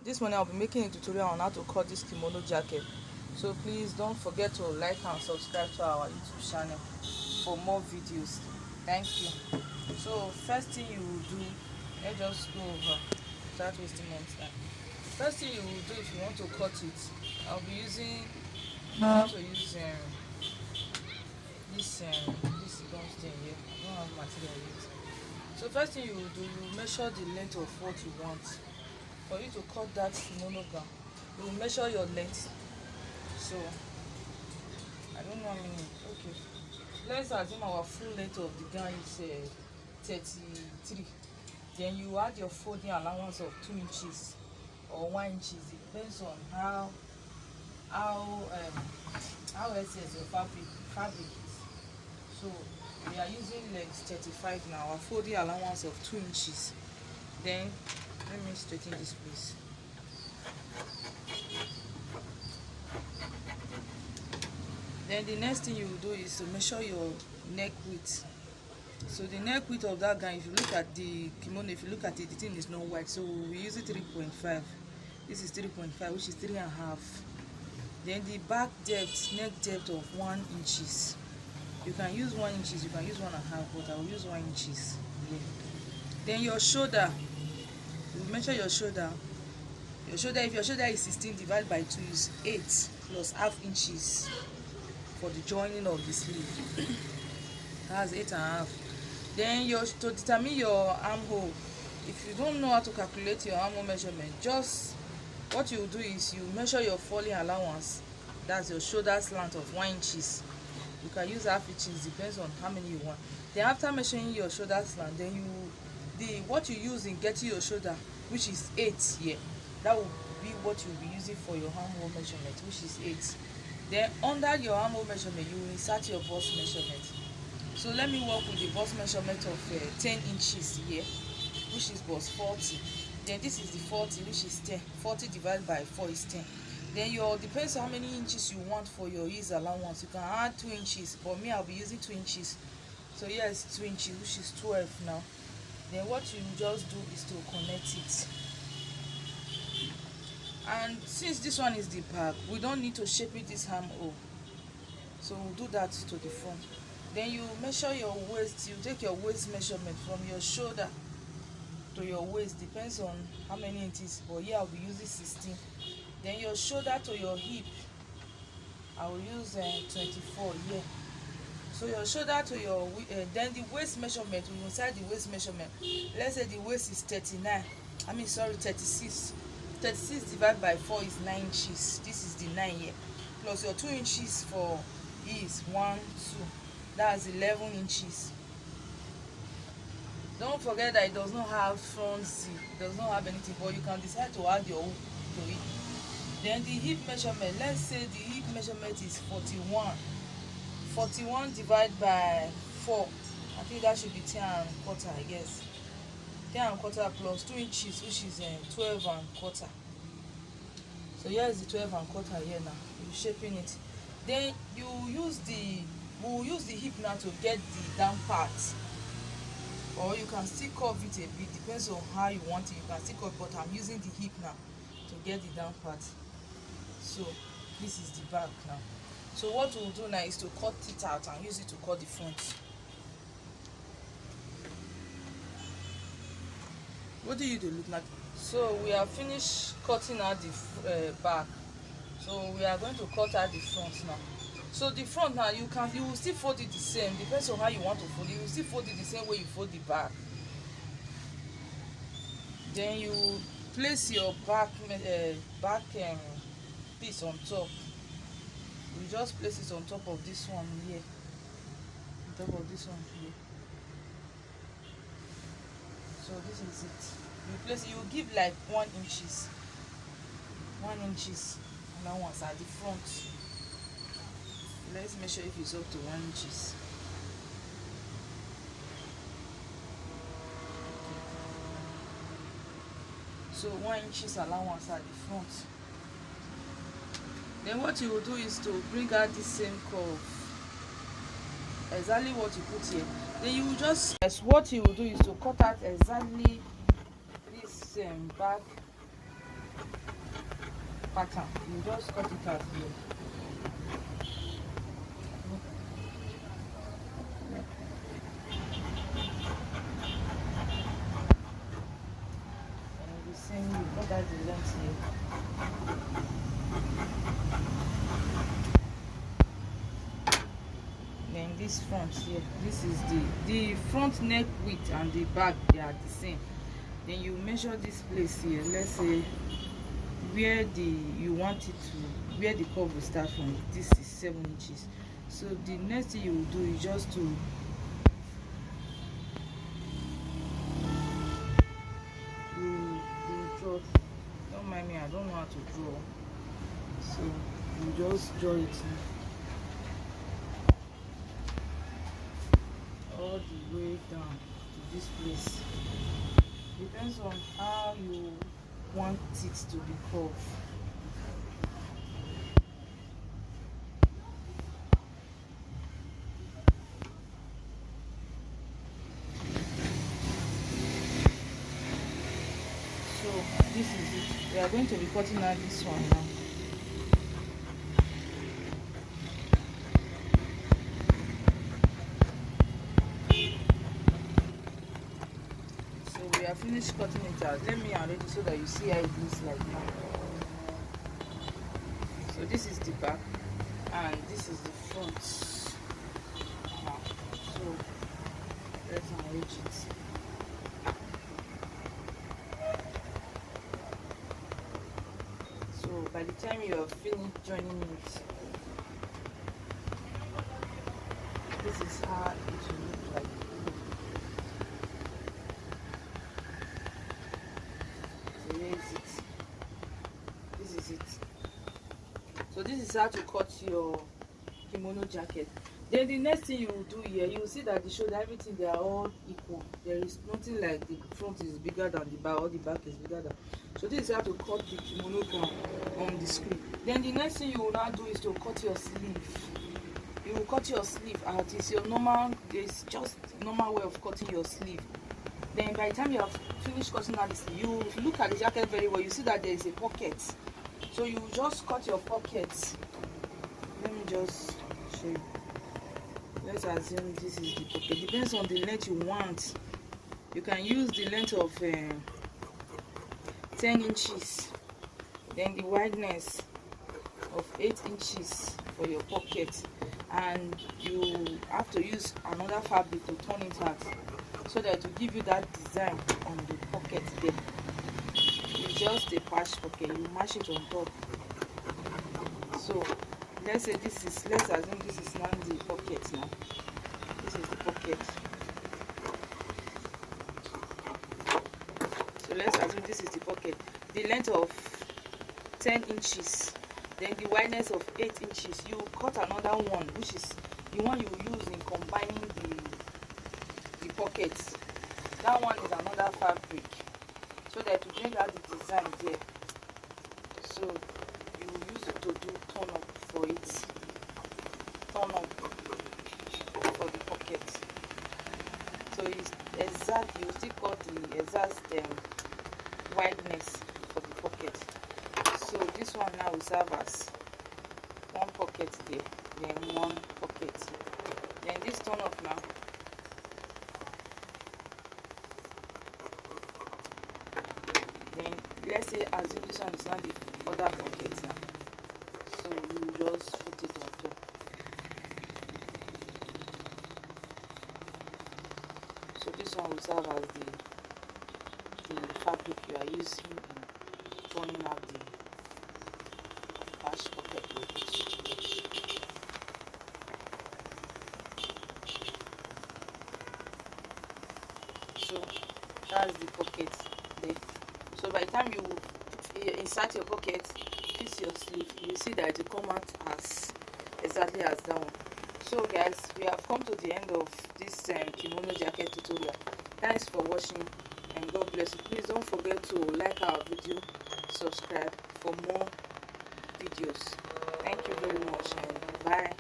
This morning I'll be making a tutorial on how to cut this kimono jacket, so please don't forget to like and subscribe to our YouTube channel for more videos. Thank you. So first thing you will do, let's just go over, start wasting more time. First thing you will do if you want to cut it, I'll be using this gum thing here. I don't have material yet. So first thing you will do, you will measure the length of what you want. For you to cut that kimono gown, you will measure your length. So I don't know how many. Okay, let's assume our full length of the gown is 33. Then you add your folding allowance of 2 inches or 1 inch. It depends on how excess your fabric is. So we are using length 35 now. Our folding allowance of 2 inches. Then let me straighten this place. Then the next thing you will do is to measure your neck width. So the neck width of that gown, if you look at the kimono, if you look at it, the thing is not wide, so we use it 3.5. This is 3.5, which is 3.5. Then the back depth, neck depth of 1 inches. You can use 1 inches, you can use 1.5, but I will use 1 inches. Yeah. Then your shoulder, you measure your shoulder. Your shoulder, if your shoulder is 16, divided by 2 is 8 plus half inches for the joining of the sleeve. That's 8.5. Then to determine your armhole, if you don't know how to calculate your armhole measurement, just what you do is you measure your falling allowance. That's your shoulder slant of 1 inches. You can use half inches, depends on how many you want. Then after measuring your shoulder slant, then what you use in getting your shoulder, which is 8 here, that will be what you'll be using for your armhole measurement, which is 8. Then under your armhole measurement, you will insert your bust measurement. So let me work with the bust measurement of 10 inches here, which is bust 40. Then this is the 40, which is 10. 40 divided by 4 is 10. Then depends on how many inches you want for your ease allowance. You can add 2 inches. For me, I'll be using 2 inches. So here is 2 inches, which is 12 now. Then what you just do is to connect it. And since this one is the back, we don't need to shape it this armhole. So we'll do that to the front. Then you measure your waist. You take your waist measurement from your shoulder to your waist, depends on how many it is, but here I'll be using 16. Then your shoulder to your hip, I will use 24 here. So your shoulder to your then the waist measurement, we will insert the waist measurement. Let's say the waist is 36. 36 divided by 4 is 9 inches. This is the 9 here, plus your 2 inches for is 1, 2, that's 11 inches. Don't forget that it does not have front zip, it does not have anything, but you can decide to add your hook to it. Then the hip measurement, let's say the hip measurement is 41. 41 divided by 4, I think that should be 10.25, I guess. 10.25 plus 2 inches, which is 12.25. So here is the 12.25 here now. You're shaping it. Then we'll use the hip now to get the down part. Or you can still curve it a bit, depends on how you want it. You can still curve, but I'm using the hip now to get the down part. So this is the back now. So what we'll do now is to cut it out and use it to cut the front. What do you do look like? So we have finished cutting out the back. So we are going to cut out the front now. So the front now, you will still fold it the same, depends on how you want to fold it. You will still fold it the same way you fold the back. Then you place your back piece on top. You just place it on top of this one here. On top of this one here. So this is it. You place it, you give like 1 inches. 1 inches allowance at the front. Let's measure if it's up to 1 inches. So 1 inches allowance at the front. Then what you will do is to bring out the same curve, exactly what you put here. Then you will just, what you will do is to cut out exactly this back pattern. You just cut it out here. And the same way, what that's the length here. Then this front here, this is the front neck width and the back, they are the same. Then you measure this place here. Let's say where you want it to, where the curve will start from. This is 7 inches. So the next thing you will do is just to you draw. Don't mind me, I don't know how to draw. So you just draw it all the way down to this place. Depends on how you want it to be curved. So this is it. We are going to be cutting out this one now. So we are finished cutting it out. Let me arrange it so that you see how it looks like now. So this is the back and this is the front now. So let's arrange it. So by the time you are finished joining it, this is how it will look like. So here is it. This is it. So this is how to cut your kimono jacket. Then the next thing you will do here, you will see that the shoulder, everything, they are all equal. There is nothing like the front is bigger than the back or the back is bigger than. So this is how to cut the kimono down on the screen. Then the next thing you will now do is to cut your sleeve. You will cut your sleeve out. It's your normal, it's just normal way of cutting your sleeve. Then by the time you have finished cutting out the sleeve, you look at the jacket very well. You see that there is a pocket. So you just cut your pockets. Let me just show you. Let's assume this is the pocket. Depends on the length you want. You can use the length of 10 inches. Then the wideness of 8 inches for your pocket. And you have to use another fabric to turn it out so that to give you that design on the pocket there. It's just a patch pocket. You mash it on top. So let's say this is, let's assume this is now the pocket now. This is the pocket. So let's assume this is the pocket. The length of 10 inches. Then the wideness of 8 inches. You cut another one, which is the one you use in combining the pockets. That one is another fabric. So that to bring out the design there. So you will use it to do turn up for it. Turn up for the pocket. So it's exact, you still cut the exact wideness for the pocket. So this one now will serve as one pocket there, then one pocket. Then this turn up now. Then let's say assume this one is not the other pocket now. So you just put it on top. So this one will serve as the fabric you are using in turning out the patch pocket with. So that's the pocket there. So by the time you insert your pocket, fix your sleeve, you see that it will come out as exactly as that one. So guys, we have come to the end of this kimono jacket tutorial. Thanks for watching and God bless you. Please don't forget to like our video, subscribe for more videos. Thank you very much and bye.